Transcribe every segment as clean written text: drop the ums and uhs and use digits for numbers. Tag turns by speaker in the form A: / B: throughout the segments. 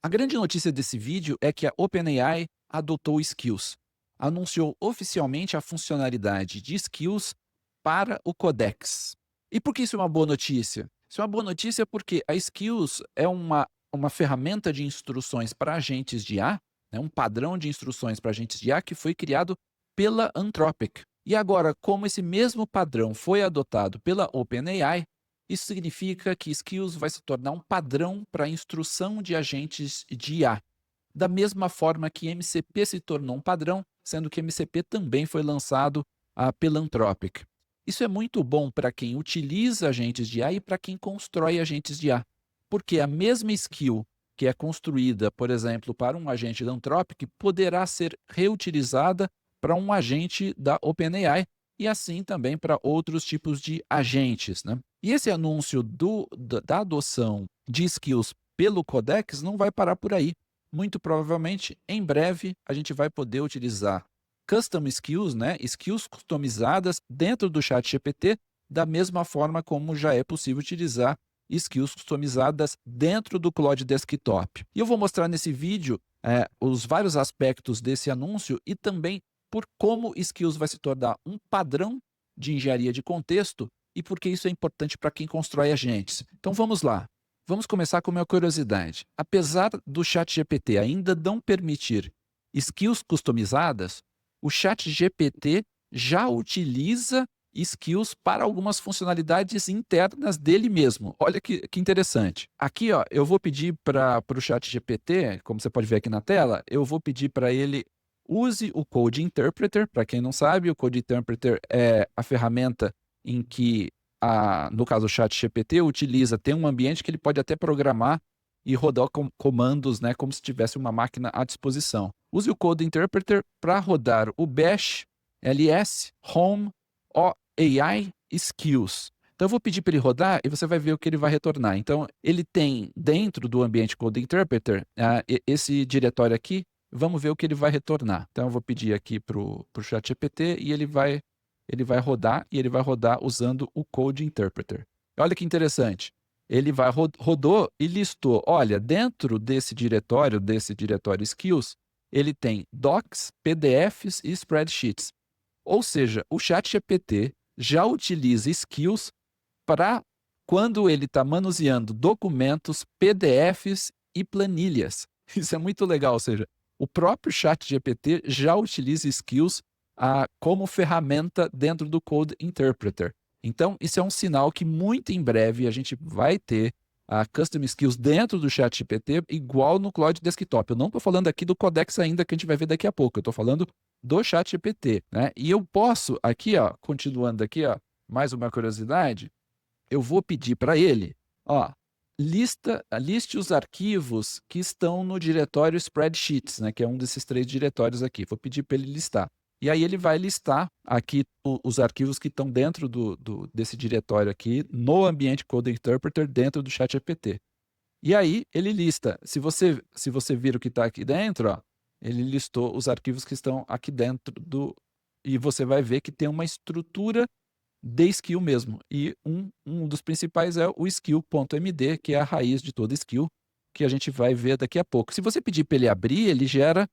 A: A grande notícia desse vídeo é que a OpenAI adotou Skills, anunciou oficialmente a funcionalidade de Skills para o Codex. E por que isso é uma boa notícia? Isso é uma boa notícia porque a Skills é uma ferramenta de instruções para agentes de IA, né, um padrão de instruções para agentes de IA que foi criado pela Anthropic. E agora, como esse mesmo padrão foi adotado pela OpenAI, isso significa que Skills vai se tornar um padrão para a instrução de agentes de IA, da mesma forma que MCP se tornou um padrão, sendo que MCP também foi lançado pela Anthropic. Isso é muito bom para quem utiliza agentes de IA e para quem constrói agentes de IA, porque a mesma skill que é construída, por exemplo, para um agente da Anthropic, poderá ser reutilizada para um agente da OpenAI e assim também para outros tipos de agentes, né? E esse anúncio da adoção de skills pelo Codex não vai parar por aí. Muito provavelmente, em breve, a gente vai poder utilizar custom skills, né, skills customizadas dentro do ChatGPT, da mesma forma como já é possível utilizar skills customizadas dentro do Claude Desktop. E eu vou mostrar nesse vídeo os vários aspectos desse anúncio e também por como Skills vai se tornar um padrão de engenharia de contexto e por que isso é importante para quem constrói agentes. Então vamos lá. Vamos começar com uma curiosidade. Apesar do ChatGPT ainda não permitir skills customizadas, o ChatGPT já utiliza skills para algumas funcionalidades internas dele mesmo. Olha que interessante. Aqui, ó, eu vou pedir para o ChatGPT, como você pode ver aqui na tela, eu vou pedir para ele use o Code Interpreter. Para quem não sabe, o Code Interpreter é a ferramenta em que, no caso o ChatGPT, tem um ambiente que ele pode até programar e rodar comandos, né, como se tivesse uma máquina à disposição. Use o Code Interpreter para rodar o Bash, ls, home, OAI Skills. Então eu vou pedir para ele rodar e você vai ver o que ele vai retornar. Então ele tem dentro do ambiente Code Interpreter esse diretório aqui. Vamos ver o que ele vai retornar. Então eu vou pedir aqui para o ChatGPT e ele vai rodar, e ele vai rodar usando o Code Interpreter. Olha que interessante. Ele rodou e listou, olha, dentro desse diretório Skills, ele tem Docs, PDFs e Spreadsheets. Ou seja, o ChatGPT já utiliza Skills para quando ele está manuseando documentos, PDFs e planilhas. Isso é muito legal, ou seja, o próprio ChatGPT já utiliza Skills como ferramenta dentro do Code Interpreter. Então, isso é um sinal que muito em breve a gente vai ter a Custom Skills dentro do ChatGPT, igual no Claude Desktop. Eu não estou falando aqui do Codex ainda, que a gente vai ver daqui a pouco. Eu estou falando do ChatGPT, né? E eu posso aqui, ó, continuando aqui, ó, mais uma curiosidade, eu vou pedir para ele, ó, liste os arquivos que estão no diretório Spreadsheets, né, que é um desses 3 diretórios aqui. Vou pedir para ele listar. E aí ele vai listar aqui os arquivos que estão dentro desse diretório aqui, no ambiente Code Interpreter, dentro do ChatGPT. E aí ele lista, se você vir o que está aqui dentro, ó, ele listou os arquivos que estão aqui dentro e você vai ver que tem uma estrutura de skill mesmo. E um dos principais é o skill.md, que é a raiz de toda skill, que a gente vai ver daqui a pouco. Se você pedir para ele abrir, ele gera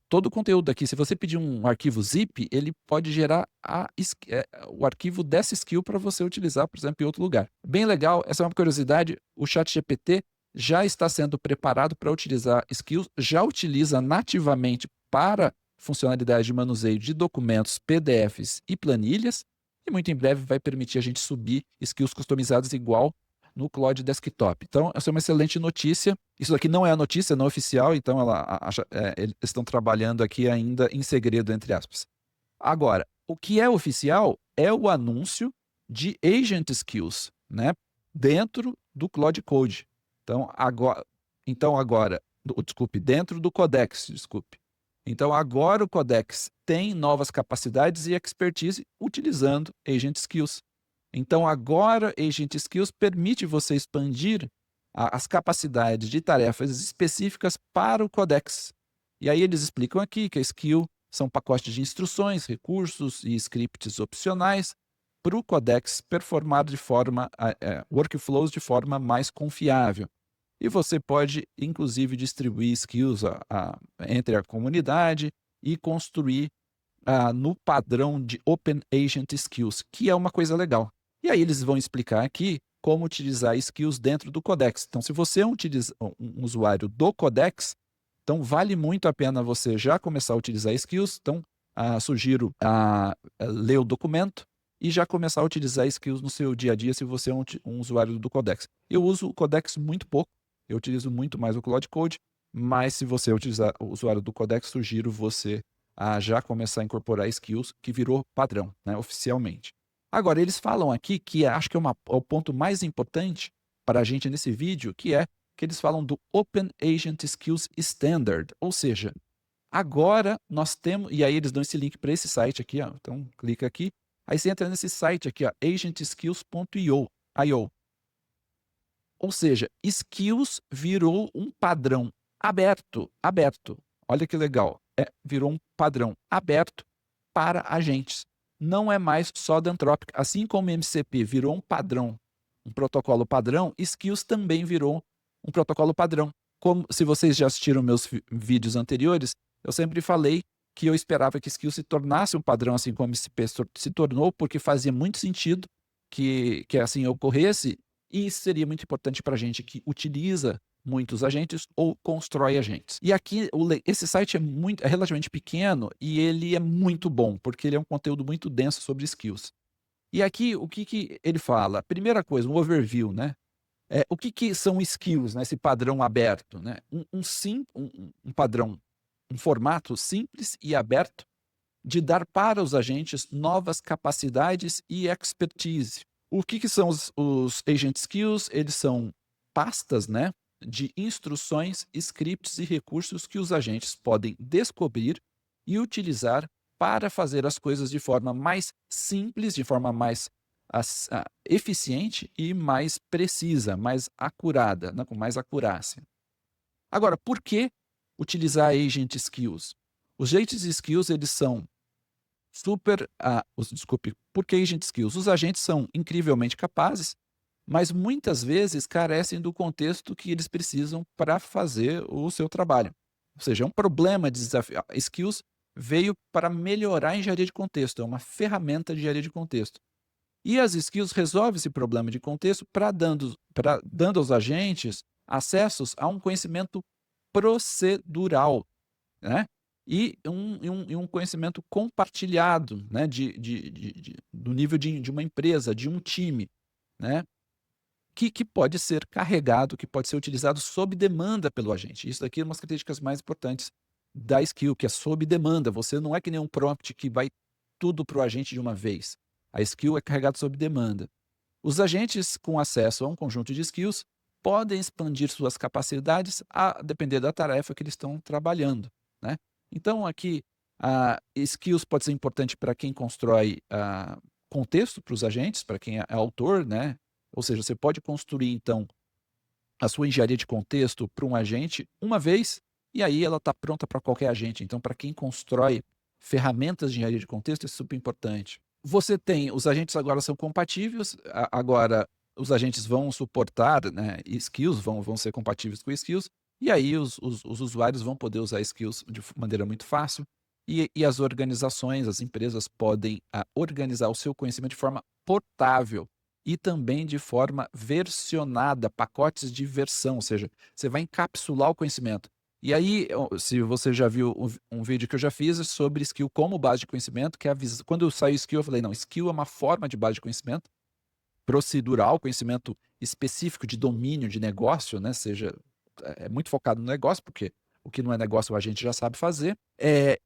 A: todo o conteúdo aqui. Se você pedir um arquivo zip, ele pode gerar o arquivo dessa skill para você utilizar, por exemplo, em outro lugar. Bem legal, essa é uma curiosidade. O ChatGPT já está sendo preparado para utilizar skills, já utiliza nativamente para funcionalidade de manuseio de documentos, PDFs e planilhas, e muito em breve vai permitir a gente subir skills customizados igual no Claude Desktop. Então, essa é uma excelente notícia. Isso aqui não é a notícia, não oficial, então eles estão trabalhando aqui ainda em segredo, entre aspas. Agora, o que é oficial é o anúncio de Agent Skills, né, dentro do Claude Code. Dentro do Codex, desculpe. Então, agora o Codex tem novas capacidades e expertise utilizando Agent Skills. Então, agora Agent Skills permite você expandir as capacidades de tarefas específicas para o Codex. E aí eles explicam aqui que a skill são pacotes de instruções, recursos e scripts opcionais para o Codex performar workflows de forma mais confiável. e você pode, inclusive, distribuir skills entre a comunidade e construir no padrão de Open Agent Skills, que é uma coisa legal. E aí eles vão explicar aqui como utilizar skills dentro do Codex. Então, se você é um usuário do Codex, então vale muito a pena você já começar a utilizar skills. Então, sugiro ler o documento e já começar a utilizar skills no seu dia a dia se você é um usuário do Codex. Eu uso o Codex muito pouco, eu utilizo muito mais o Claude Code, mas se você utilizar o usuário do Codex, sugiro você a já começar a incorporar skills, que virou padrão, né, oficialmente. Agora, eles falam aqui que acho que é o ponto mais importante para a gente nesse vídeo, que é que eles falam do Open Agent Skills Standard, ou seja, agora nós temos, e aí eles dão esse link para esse site aqui, ó, então clica aqui, aí você entra nesse site aqui, ó, agentskills.io, ou seja, skills virou um padrão aberto. Olha que legal, virou um padrão aberto para agentes. Não é mais só da Anthropic. Assim como o MCP virou um padrão, um protocolo padrão, Skills também virou um protocolo padrão. Como, se vocês já assistiram meus vídeos anteriores, eu sempre falei que eu esperava que Skills se tornasse um padrão, assim como o MCP se tornou, porque fazia muito sentido que assim ocorresse, e isso seria muito importante para a gente que utiliza muitos agentes ou constrói agentes. E aqui, esse site é relativamente pequeno e ele é muito bom, porque ele é um conteúdo muito denso sobre skills. E aqui, o que ele fala? Primeira coisa, um overview, né? O que são skills, né? Esse padrão aberto, né? Um padrão, um formato simples e aberto de dar para os agentes novas capacidades e expertise. O que são os agent skills? Eles são pastas, né, de instruções, scripts e recursos que os agentes podem descobrir e utilizar para fazer as coisas de forma mais simples, de forma mais eficiente e mais precisa, mais acurada, né, com mais acurácia. Agora, por que utilizar agent skills? Os agent skills, eles são por que agent skills? Os agentes são incrivelmente capazes, mas muitas vezes carecem do contexto que eles precisam para fazer o seu trabalho. Ou seja, é um problema de desafio. Skills veio para melhorar a engenharia de contexto, é uma ferramenta de engenharia de contexto. E as skills resolvem esse problema de contexto dando aos agentes acessos a um conhecimento procedural, né? E um conhecimento compartilhado, né? Do nível de uma empresa, de um time, né? Que pode ser carregado, que pode ser utilizado sob demanda pelo agente. Isso daqui é uma das características mais importantes da skill, que é sob demanda. Você não é que nem um prompt que vai tudo para o agente de uma vez. A skill é carregada sob demanda. Os agentes com acesso a um conjunto de skills podem expandir suas capacidades a depender da tarefa que eles estão trabalhando, né? Então, aqui, skills pode ser importante para quem constrói contexto para os agentes, para quem é autor, né? Ou seja, você pode construir, então, a sua engenharia de contexto para um agente uma vez, e aí ela está pronta para qualquer agente. Então, para quem constrói ferramentas de engenharia de contexto, é super importante. Você tem, os agentes agora são compatíveis, agora os agentes vão suportar, né, skills, vão ser compatíveis com skills, e aí os usuários vão poder usar skills de maneira muito fácil, e as organizações, as empresas podem organizar o seu conhecimento de forma portável e também de forma versionada, pacotes de versão, ou seja, você vai encapsular o conhecimento. E aí, se você já viu um vídeo que eu já fiz sobre skill como base de conhecimento, que é quando saiu skill, eu falei, não, skill é uma forma de base de conhecimento procedural, conhecimento específico de domínio de negócio, né? Seja, é muito focado no negócio, porque o que não é negócio a gente já sabe fazer.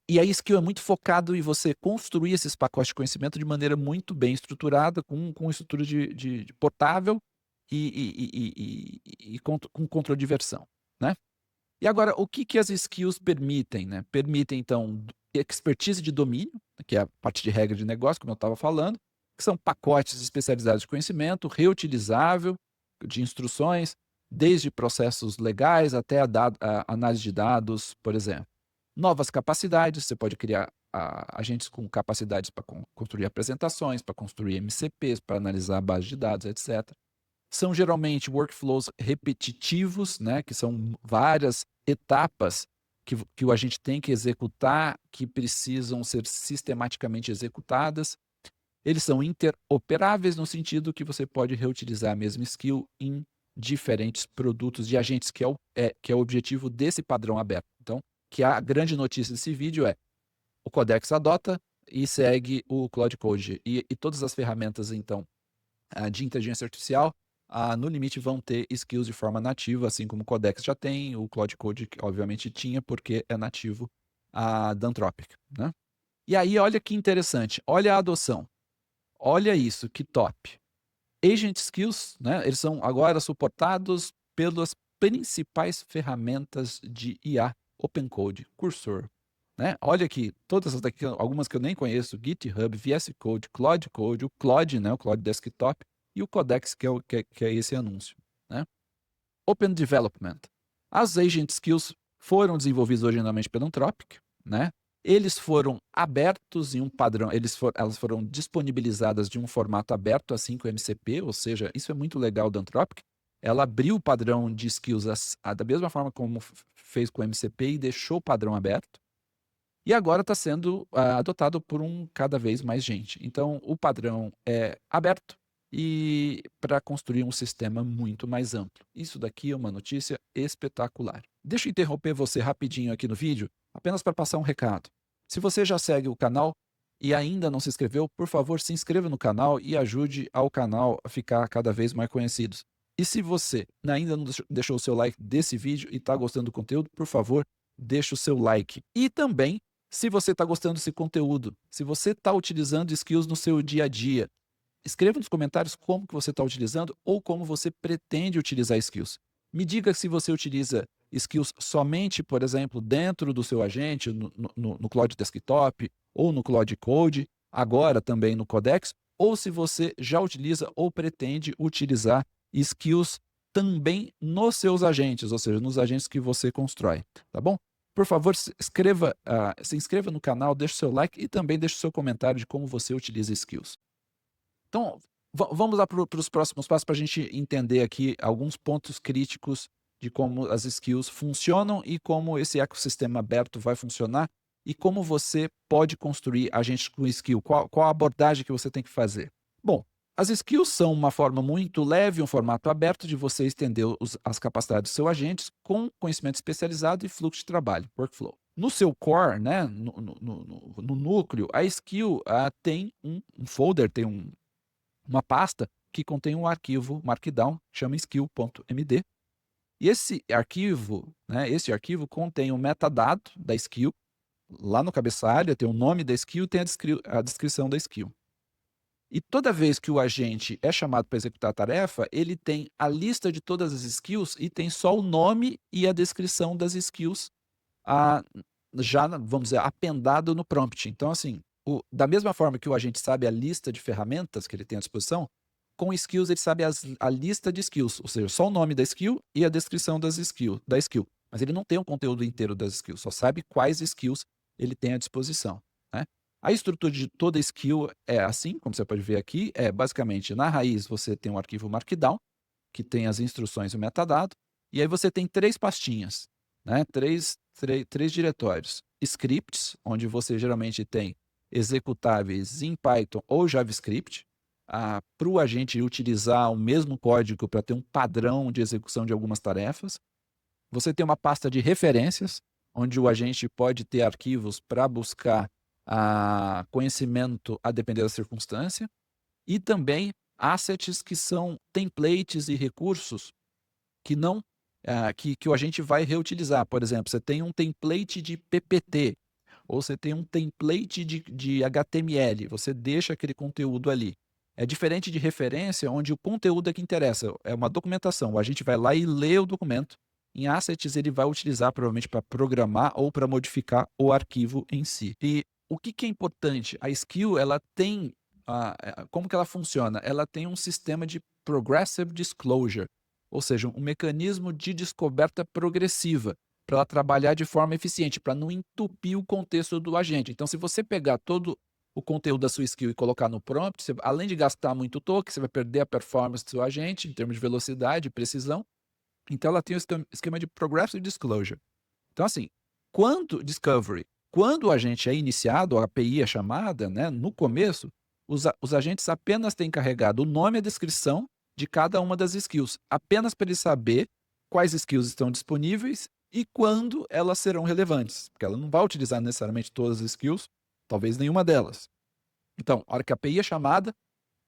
A: E a skill é muito focado em você construir esses pacotes de conhecimento de maneira muito bem estruturada, com estrutura de portável e com controle de versão, né? E agora, o que as skills permitem, né? Permitem, então, expertise de domínio, que é a parte de regra de negócio, como eu estava falando, que são pacotes especializados de conhecimento, reutilizável, de instruções, desde processos legais até a análise de dados, por exemplo. Novas capacidades, você pode criar agentes com capacidades para construir apresentações, para construir MCPs, para analisar a base de dados, etc. São geralmente workflows repetitivos, né, que são várias etapas que o agente tem que executar, que precisam ser sistematicamente executadas. Eles são interoperáveis no sentido que você pode reutilizar a mesma skill em diferentes produtos de agentes, que é o objetivo desse padrão aberto. Então, que a grande notícia desse vídeo é: o Codex adota e segue o Claude Code. E todas as ferramentas, então, de inteligência artificial, no limite vão ter skills de forma nativa, assim como o Codex já tem, o Claude Code obviamente tinha, porque é nativo da Anthropic, né? E aí, olha que interessante, olha a adoção. Olha isso, que top. Agent Skills, né, eles são agora suportados pelas principais ferramentas de IA, OpenCode, Cursor, né? Olha aqui, todas essas daqui, algumas que eu nem conheço: GitHub, VS Code, Claude Code, o Claude, né, o Claude Desktop, e o Codex, que é esse anúncio, né? Open Development. As Agent Skills foram desenvolvidas originalmente pela Anthropic, né? Eles foram abertos em um padrão, elas foram disponibilizadas de um formato aberto, assim como o MCP, ou seja, isso é muito legal da Anthropic. Ela abriu o padrão de skills da mesma forma como fez com o MCP e deixou o padrão aberto. E agora está sendo adotado por cada vez mais gente. Então, o padrão é aberto e para construir um sistema muito mais amplo. Isso daqui é uma notícia espetacular. Deixa eu interromper você rapidinho aqui no vídeo, apenas para passar um recado. Se você já segue o canal e ainda não se inscreveu, por favor, se inscreva no canal e ajude ao canal a ficar cada vez mais conhecido. E se você ainda não deixou o seu like desse vídeo e está gostando do conteúdo, por favor, deixe o seu like. E também, se você está gostando desse conteúdo, se você está utilizando skills no seu dia a dia, escreva nos comentários como que você está utilizando ou como você pretende utilizar skills. Me diga se você utiliza skills somente, por exemplo, dentro do seu agente, no Claude Desktop ou no Claude Code, agora também no Codex, ou se você já utiliza ou pretende utilizar skills também nos seus agentes, ou seja, nos agentes que você constrói, tá bom? Por favor, se inscreva no canal, deixe o seu like e também deixe o seu comentário de como você utiliza skills. Então, vamos lá para os próximos passos para a gente entender aqui alguns pontos críticos de como as skills funcionam e como esse ecossistema aberto vai funcionar e como você pode construir agentes com skill, qual a abordagem que você tem que fazer. Bom, as skills são uma forma muito leve, um formato aberto de você estender as capacidades dos seus agentes com conhecimento especializado e fluxo de trabalho, workflow. No seu core, né, no núcleo, a skill tem um folder, tem uma pasta que contém um arquivo Markdown, chama skill.md. E esse arquivo contém o metadado da skill. Lá no cabeçalho tem o nome da skill e tem a descrição da skill. E toda vez que o agente é chamado para executar a tarefa, ele tem a lista de todas as skills e tem só o nome e a descrição das skills já, vamos dizer, apendado no prompt. Então, assim, da mesma forma que o agente sabe a lista de ferramentas que ele tem à disposição, com skills ele sabe a lista de skills, ou seja, só o nome da skill e a descrição da skill. Mas ele não tem o conteúdo inteiro das skills, só sabe quais skills ele tem à disposição, né? A estrutura de toda skill é assim, como você pode ver aqui, basicamente, na raiz você tem um arquivo Markdown, que tem as instruções e o metadado, e aí você tem 3 pastinhas, né? Três diretórios. Scripts, onde você geralmente tem executáveis em Python ou JavaScript, para o agente utilizar o mesmo código para ter um padrão de execução de algumas tarefas. Você tem uma pasta de referências, onde o agente pode ter arquivos para buscar conhecimento a depender da circunstância, e também assets que são templates e recursos que não que o agente vai reutilizar. Por exemplo, você tem um template de PPT, ou você tem um template de HTML, você deixa aquele conteúdo ali. É diferente de referência, onde o conteúdo é que interessa, é uma documentação. A gente vai lá e lê o documento. Em assets, ele vai utilizar provavelmente para programar ou para modificar o arquivo em si. E o que é importante? A skill, ela tem, como que ela funciona? Ela tem um sistema de progressive disclosure, ou seja, um mecanismo de descoberta progressiva, para ela trabalhar de forma eficiente, para não entupir o contexto do agente. Então, se você pegar todo o conteúdo da sua skill e colocar no prompt, você, além de gastar muito token, você vai perder a performance do seu agente em termos de velocidade e precisão. Então ela tem o esquema de Progressive Disclosure. Então assim, quando o agente é iniciado, a API é chamada, né, no começo, os agentes apenas têm carregado o nome e a descrição de cada uma das skills, apenas para ele saber quais skills estão disponíveis e quando elas serão relevantes, porque ela não vai utilizar necessariamente todas as skills, talvez nenhuma delas. Então, a hora que a API é chamada,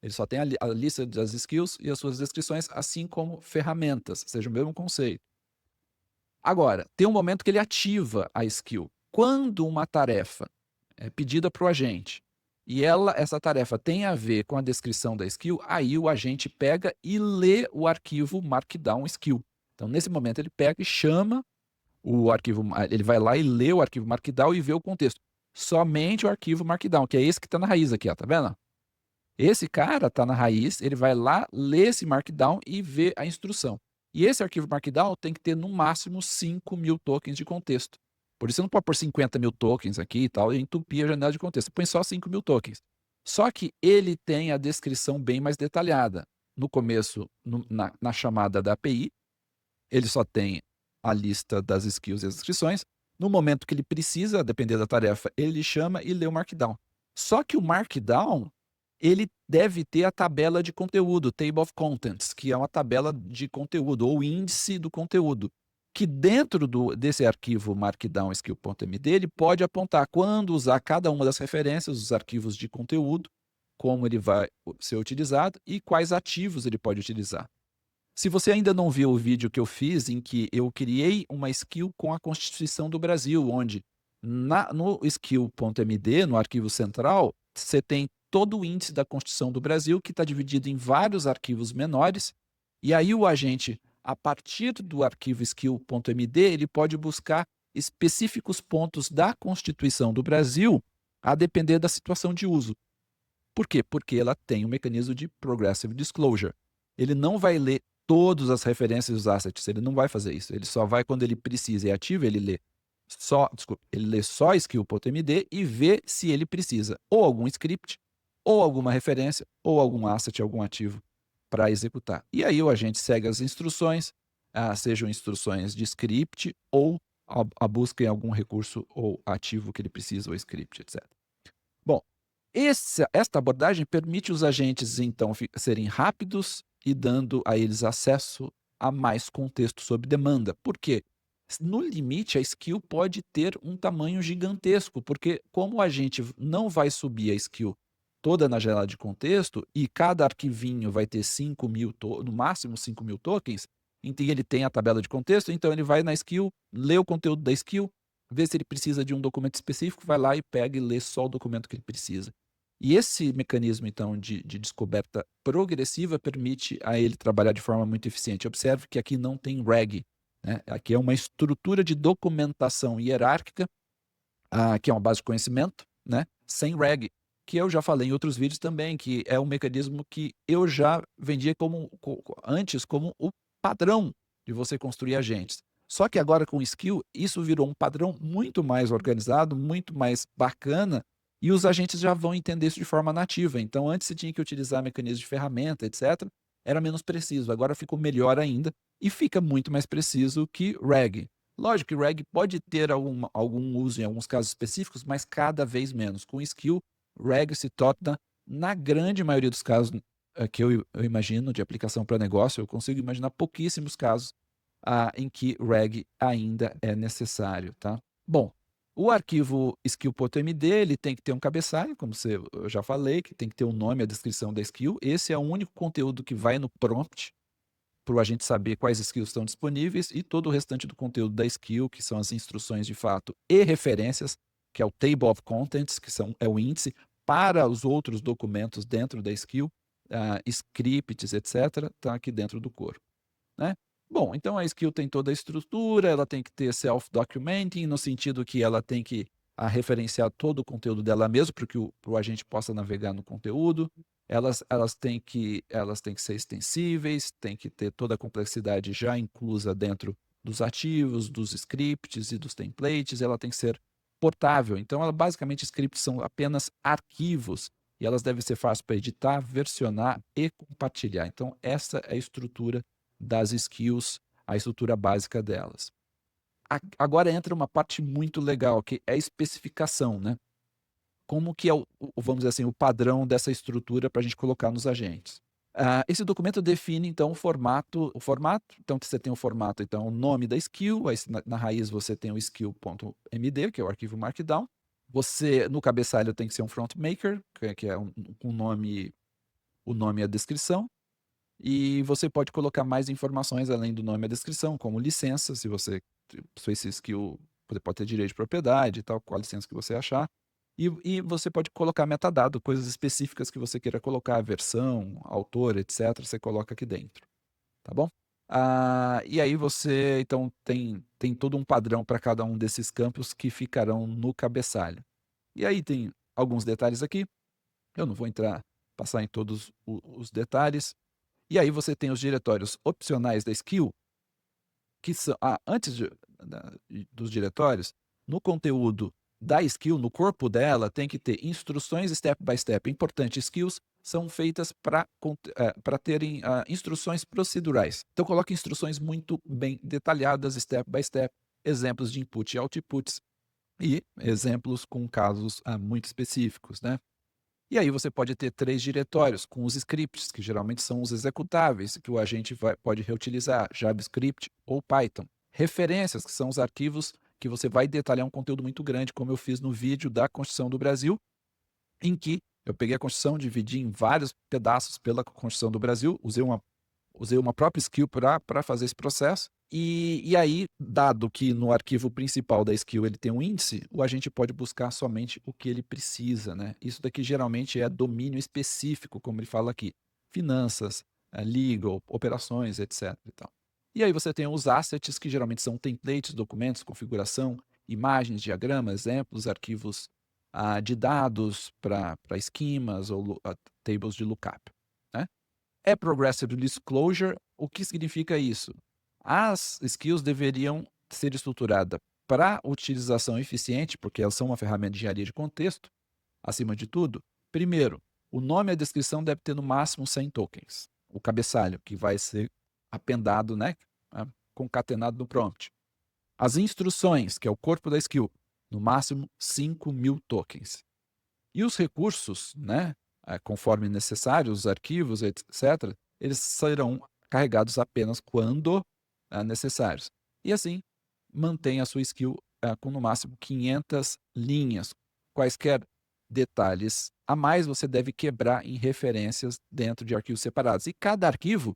A: ele só tem a lista das skills e as suas descrições, assim como ferramentas, seja o mesmo conceito. Agora, tem um momento que ele ativa a skill. Quando uma tarefa é pedida para o agente e essa tarefa tem a ver com a descrição da skill, aí o agente pega e lê o arquivo Markdown skill. Então, nesse momento, ele pega e chama o arquivo, ele vai lá e lê o arquivo Markdown e vê o contexto. Somente o arquivo Markdown, que é esse que está na raiz aqui, ó, tá vendo? Esse cara está na raiz, ele vai lá, lê esse Markdown e vê a instrução. E esse arquivo Markdown tem que ter no máximo 5.000 tokens de contexto. Por isso você não pode pôr 50.000 tokens aqui e tal, e entupir a janela de contexto. Você põe só 5.000 tokens. Só que ele tem a descrição bem mais detalhada. No começo, na chamada da API, ele só tem a lista das skills e as descrições. No momento que ele precisa, dependendo da tarefa, ele chama e lê o Markdown. Só que o Markdown, ele deve ter a tabela de conteúdo, Table of Contents, que é uma tabela de conteúdo, ou índice do conteúdo, que dentro desse arquivo Markdown skill.md, ele pode apontar quando usar cada uma das referências, os arquivos de conteúdo, como ele vai ser utilizado e quais ativos ele pode utilizar. Se você ainda não viu o vídeo que eu fiz em que eu criei uma skill com a Constituição do Brasil, onde no skill.md, no arquivo central, você tem todo o índice da Constituição do Brasil, que está dividido em vários arquivos menores, e aí o agente, a partir do arquivo skill.md, ele pode buscar específicos pontos da Constituição do Brasil, a depender da situação de uso. Por quê? Porque ela tem um mecanismo de Progressive Disclosure. Ele não vai ler todas as referências dos assets, ele não vai fazer isso. Ele só vai, quando ele precisa e ativa, ele lê só skill.md e vê se ele precisa ou algum script, ou alguma referência, ou algum asset, algum ativo para executar. E aí o agente segue as instruções, sejam instruções de script ou a busca em algum recurso ou ativo que ele precisa, ou script, etc. Bom, esta abordagem permite os agentes, então, serem rápidos e dando a eles acesso a mais contexto sob demanda. Por quê? No limite, a skill pode ter um tamanho gigantesco, porque como o agente não vai subir a skill toda na janela de contexto e cada arquivinho vai ter 5.000, no máximo 5.000 tokens, então ele tem a tabela de contexto, então ele vai na skill, lê o conteúdo da skill, vê se ele precisa de um documento específico, vai lá e pega e lê só o documento que ele precisa. E esse mecanismo, então, de descoberta progressiva permite a ele trabalhar de forma muito eficiente. Observe que aqui não tem RAG, né? Aqui é uma estrutura de documentação hierárquica, que é uma base de conhecimento, né? Sem RAG, que eu já falei em outros vídeos também, que é um mecanismo que eu já vendia antes como o padrão de você construir agentes. Só que agora com skill, isso virou um padrão muito mais organizado, muito mais bacana, e os agentes já vão entender isso de forma nativa. Então, antes você tinha que utilizar mecanismos de ferramenta, etc. Era menos preciso. Agora ficou melhor ainda e fica muito mais preciso que RAG. Lógico que RAG pode ter algum uso em alguns casos específicos, mas cada vez menos. Com skill, RAG se torna, na grande maioria dos casos que eu imagino de aplicação para negócio, eu consigo imaginar pouquíssimos casos em que RAG ainda é necessário, tá? Bom, o arquivo skill.md, ele tem que ter um cabeçalho, como eu já falei, que tem que ter o nome e a descrição da skill. Esse é o único conteúdo que vai no prompt, para a gente saber quais skills estão disponíveis, e todo o restante do conteúdo da skill, que são as instruções de fato e referências, que é o Table of Contents, que é o índice, para os outros documentos dentro da skill, scripts, etc., está aqui dentro do corpo, né? Bom, então a skill tem toda a estrutura, ela tem que ter self-documenting, no sentido que ela tem que referenciar todo o conteúdo dela mesma, para que o agente possa navegar no conteúdo. Elas têm que ser extensíveis, tem que ter toda a complexidade já inclusa dentro dos ativos, dos scripts e dos templates. Ela tem que ser portável. Então, ela basicamente scripts são apenas arquivos e elas devem ser fáceis para editar, versionar e compartilhar. Então, essa é a estrutura das skills, a estrutura básica delas. Agora entra uma parte muito legal, que é a especificação, né? Como que é vamos dizer assim, o padrão dessa estrutura para a gente colocar nos agentes. Esse documento define, então, o formato, então você tem o formato, então, o nome da skill, aí na raiz você tem o skill.md, que é o arquivo Markdown. Você, no cabeçalho, tem que ser um front maker, que é o nome e a descrição. E você pode colocar mais informações além do nome e a descrição, como licença, se esse skill você pode ter direito de propriedade e tal, qual a licença que você achar. E você pode colocar metadado, coisas específicas que você queira colocar, versão, autor, etc. Você coloca aqui dentro, tá bom? E aí você, então, tem todo um padrão para cada um desses campos que ficarão no cabeçalho. E aí tem alguns detalhes aqui, eu não vou passar em todos os detalhes. E aí você tem os diretórios opcionais da skill, que são, antes dos diretórios, no conteúdo da skill, no corpo dela, tem que ter instruções step by step. Importante, skills são feitas para terem instruções procedurais. Então coloque instruções muito bem detalhadas, step by step, exemplos de input e outputs, e exemplos com casos muito específicos, né? E aí você pode ter 3 diretórios com os scripts, que geralmente são os executáveis, que o agente pode reutilizar, JavaScript ou Python. Referências, que são os arquivos que você vai detalhar um conteúdo muito grande, como eu fiz no vídeo da Constituição do Brasil, em que eu peguei a Constituição, dividi em vários pedaços pela Constituição do Brasil, usei uma própria skill para fazer esse processo. E aí, dado que no arquivo principal da skill ele tem um índice, o agente pode buscar somente o que ele precisa, né? Isso daqui geralmente é domínio específico, como ele fala aqui. Finanças, legal, operações, etc. E tal. E aí você tem os assets, que geralmente são templates, documentos, configuração, imagens, diagramas, exemplos, arquivos de dados para esquemas ou tables de lookup, né? É Progressive Disclosure. O que significa isso? As skills deveriam ser estruturadas para utilização eficiente, porque elas são uma ferramenta de engenharia de contexto, acima de tudo. Primeiro, o nome e a descrição deve ter no máximo 100 tokens. O cabeçalho, que vai ser apendado, né, concatenado no prompt. As instruções, que é o corpo da skill, no máximo 5.000 tokens. E os recursos, né, conforme necessário, os arquivos, etc., eles serão carregados apenas quando necessários. E assim, mantém a sua skill com no máximo 500 linhas. Quaisquer detalhes a mais você deve quebrar em referências dentro de arquivos separados. E cada arquivo,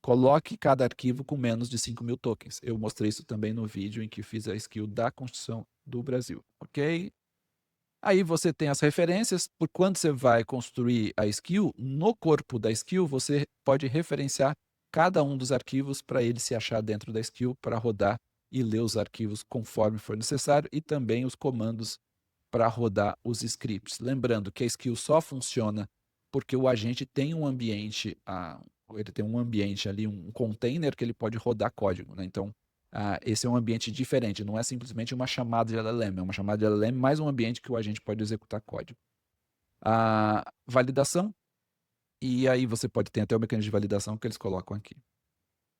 A: coloque cada arquivo com menos de 5.000 tokens. Eu mostrei isso também no vídeo em que fiz a skill da Constituição do Brasil, ok? Aí você tem as referências, por quando você vai construir a skill, no corpo da skill você pode referenciar cada um dos arquivos para ele se achar dentro da skill para rodar e ler os arquivos conforme for necessário e também os comandos para rodar os scripts. Lembrando que a skill só funciona porque o agente tem um ambiente, ele tem um ambiente ali, um container que ele pode rodar código, né? Então, esse é um ambiente diferente, não é simplesmente uma chamada de LLM, é uma chamada de LLM mais um ambiente que o agente pode executar código. A validação, e aí você pode ter até o mecanismo de validação que eles colocam aqui.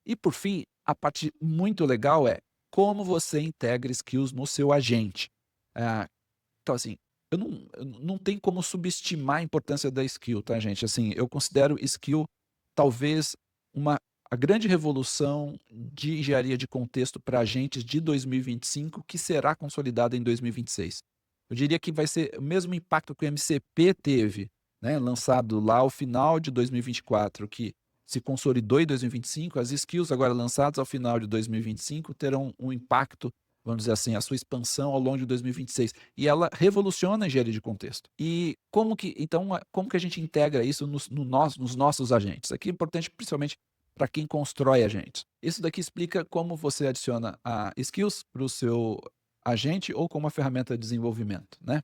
A: E por fim, a parte muito legal é como você integra skills no seu agente. Então assim, eu não tem como subestimar a importância da skill, tá, gente? Assim, eu considero skill talvez a grande revolução de engenharia de contexto para agentes de 2025, que será consolidada em 2026. Eu diria que vai ser o mesmo impacto que o MCP teve, né, lançado lá ao final de 2024, que se consolidou em 2025, as skills agora lançadas ao final de 2025 terão um impacto, vamos dizer assim, a sua expansão ao longo de 2026. E ela revoluciona a engenharia de contexto. E como que a gente integra isso nos nossos agentes? Aqui é importante, principalmente, para quem constrói agentes. Isso daqui explica como você adiciona skills para o seu agente ou como uma ferramenta de desenvolvimento, né?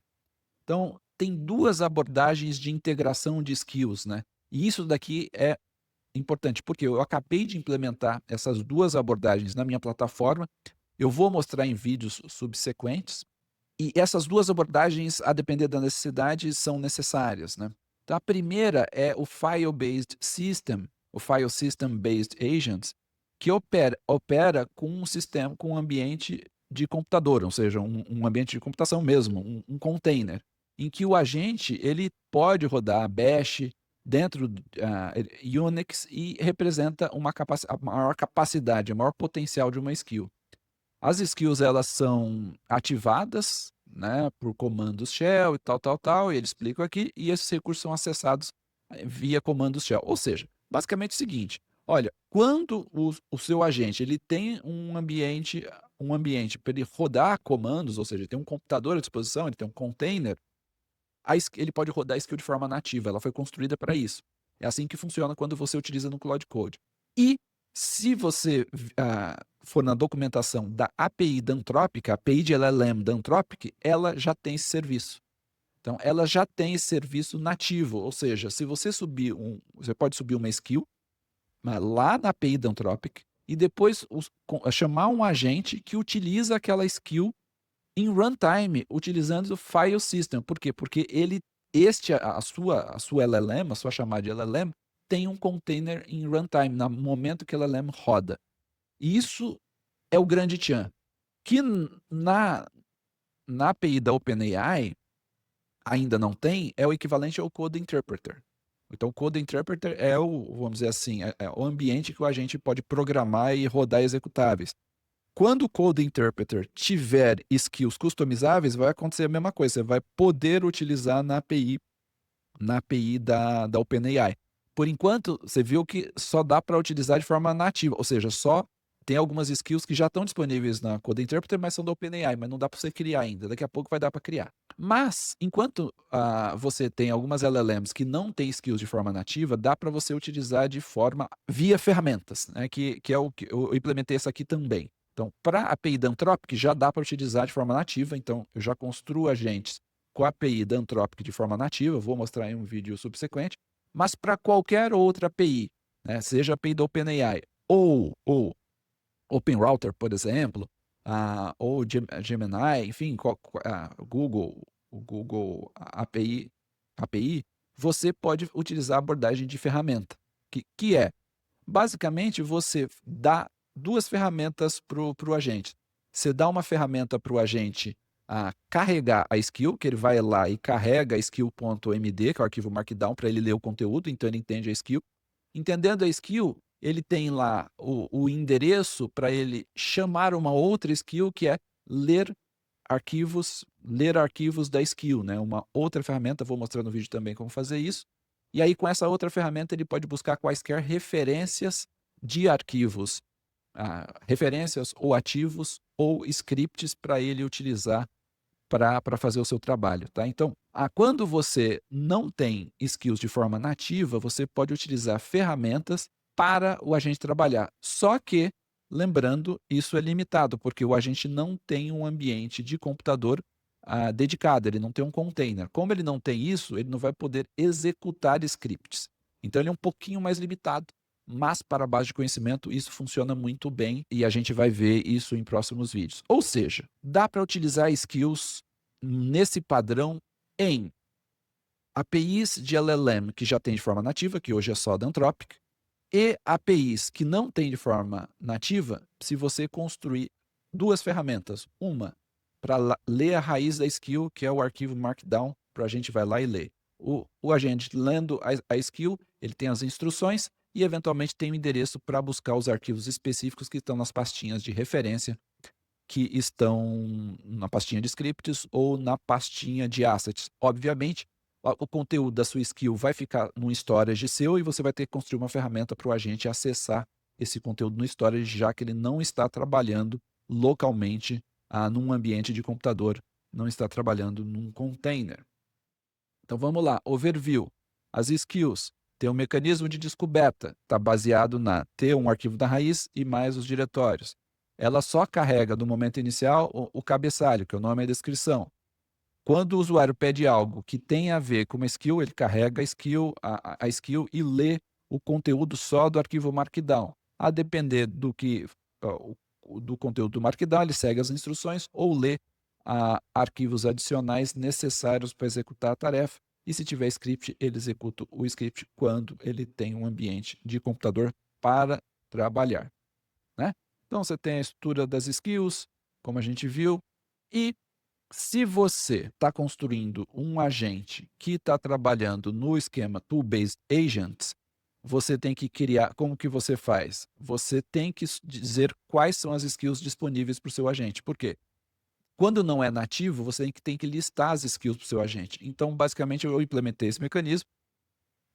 A: Então, tem 2 abordagens de integração de skills, né? E isso daqui é importante, porque eu acabei de implementar essas 2 abordagens na minha plataforma. Eu vou mostrar em vídeos subsequentes E essas duas abordagens, a depender da necessidade, são necessárias, né? Então, a primeira é o File-Based System, o File System-Based Agents, que opera com um sistema, com um ambiente de computador, ou seja, um ambiente de computação mesmo, um container, em que o agente ele pode rodar Bash dentro Unix e representa a maior capacidade, a maior potencial de uma skill. As skills elas são ativadas, né, por comandos shell e tal, e eles explicam aqui, e esses recursos são acessados via comandos shell. Ou seja, basicamente é o seguinte, olha, quando o seu agente ele tem um ambiente para ele rodar comandos, ou seja, ele tem um computador à disposição, ele tem um container, ele pode rodar a skill de forma nativa, ela foi construída para isso. É assim que funciona quando você utiliza no Cloud Code. E se você for na documentação da API da Anthropic, a API de LLM da Anthropic, ela já tem esse serviço. Então, ela já tem esse serviço nativo, ou seja, se você você pode subir uma skill lá na API da Anthropic e depois chamar um agente que utiliza aquela skill em runtime, utilizando o file system. Por quê? Porque a sua LLM, a sua chamada de LLM, tem um container em runtime, no momento que a LLM roda. E isso é o grande tchan. Que na API da OpenAI ainda não tem, é o equivalente ao Code Interpreter. Então, o Code Interpreter é vamos dizer assim, é o ambiente que o agente pode programar e rodar executáveis. Quando o Code Interpreter tiver skills customizáveis, vai acontecer a mesma coisa. Você vai poder utilizar na API da OpenAI. Por enquanto, você viu que só dá para utilizar de forma nativa, ou seja, só tem algumas skills que já estão disponíveis na Code Interpreter, mas são da OpenAI, mas não dá para você criar ainda. Daqui a pouco vai dar para criar. Mas, enquanto você tem algumas LLMs que não têm skills de forma nativa, dá para você utilizar de forma via ferramentas, né, que é o que eu implementei essa aqui também. Então, para a API da Anthropic, já dá para utilizar de forma nativa. Então, eu já construo agentes com a API da Anthropic de forma nativa. Vou mostrar em um vídeo subsequente. Mas para qualquer outra API, né, seja a API da OpenAI ou OpenRouter, por exemplo, ou Gemini, enfim, o Google API, você pode utilizar a abordagem de ferramenta, que é, basicamente, você dá duas ferramentas para o agente. Você dá uma ferramenta para o agente carregar a skill, que ele vai lá e carrega a skill.md, que é o arquivo Markdown, para ele ler o conteúdo, então ele entende a skill. Entendendo a skill, ele tem lá o endereço para ele chamar uma outra skill, que é ler arquivos da skill, né? Uma outra ferramenta, vou mostrar no vídeo também como fazer isso. E aí, com essa outra ferramenta, ele pode buscar quaisquer referências de arquivos, referências ou ativos ou scripts para ele utilizar para fazer o seu trabalho, tá? Então, quando você não tem skills de forma nativa, você pode utilizar ferramentas para o agente trabalhar. Só que, lembrando, isso é limitado, porque o agente não tem um ambiente de computador dedicado, ele não tem um container. Como ele não tem isso, ele não vai poder executar scripts. Então, ele é um pouquinho mais limitado, mas para a base de conhecimento isso funciona muito bem e a gente vai ver isso em próximos vídeos. Ou seja, dá para utilizar skills nesse padrão em APIs de LLM que já tem de forma nativa, que hoje é só da Anthropic, e APIs que não tem de forma nativa, se você construir duas ferramentas. Uma para ler a raiz da skill, que é o arquivo Markdown, para a gente vai lá e ler. O agente lendo a skill, ele tem as instruções e eventualmente tem o endereço para buscar os arquivos específicos que estão nas pastinhas de referência, que estão na pastinha de scripts ou na pastinha de assets. Obviamente, o conteúdo da sua skill vai ficar num storage seu e você vai ter que construir uma ferramenta para o agente acessar esse conteúdo no storage, já que ele não está trabalhando localmente num ambiente de computador, não está trabalhando num container. Então vamos lá, overview. As skills tem um mecanismo de descoberta, está baseado na ter um arquivo da raiz e mais os diretórios. Ela só carrega no momento inicial o cabeçalho, que é o nome e a descrição. Quando o usuário pede algo que tem a ver com uma skill, ele carrega a skill e lê o conteúdo só do arquivo Markdown. A depender do conteúdo do Markdown, ele segue as instruções ou lê arquivos adicionais necessários para executar a tarefa. E se tiver script, ele executa o script quando ele tem um ambiente de computador para trabalhar, né? Então, você tem a estrutura das skills, como a gente viu, e se você está construindo um agente que está trabalhando no esquema Tool-Based Agents, você tem que criar, como que você faz? Você tem que dizer quais são as skills disponíveis para o seu agente. Por quê? Quando não é nativo, você tem que listar as skills para o seu agente. Então, basicamente, eu implementei esse mecanismo.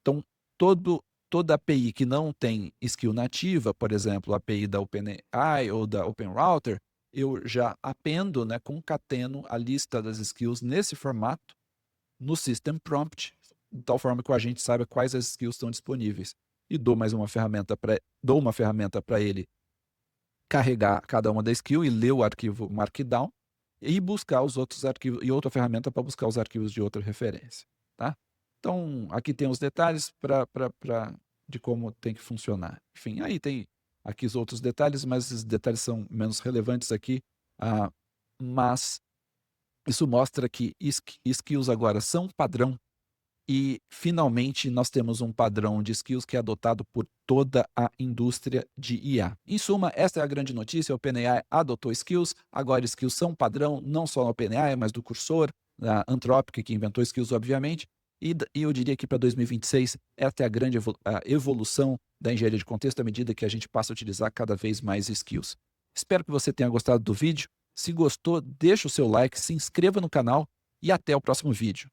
A: Então, toda API que não tem skill nativa, por exemplo, a API da OpenAI ou da OpenRouter, eu já appendo, né, concateno a lista das skills nesse formato, no System Prompt, de tal forma que o agente saiba quais as skills estão disponíveis. E dou uma ferramenta para ele carregar cada uma da skill e ler o arquivo Markdown e buscar os outros arquivos, e outra ferramenta para buscar os arquivos de outra referência, tá? Então, aqui tem os detalhes de como tem que funcionar. Enfim, aí tem aqui os outros detalhes, mas esses detalhes são menos relevantes aqui, mas isso mostra que skills agora são padrão e, finalmente, nós temos um padrão de skills que é adotado por toda a indústria de IA. Em suma, esta é a grande notícia, a OpenAI adotou skills, agora skills são padrão, não só na OpenAI, mas do Cursor, da Anthropic, que inventou skills, obviamente, e eu diria que para 2026, esta é a grande evolução da engenharia de contexto à medida que a gente passa a utilizar cada vez mais skills. Espero que você tenha gostado do vídeo. Se gostou, deixa o seu like, se inscreva no canal e até o próximo vídeo.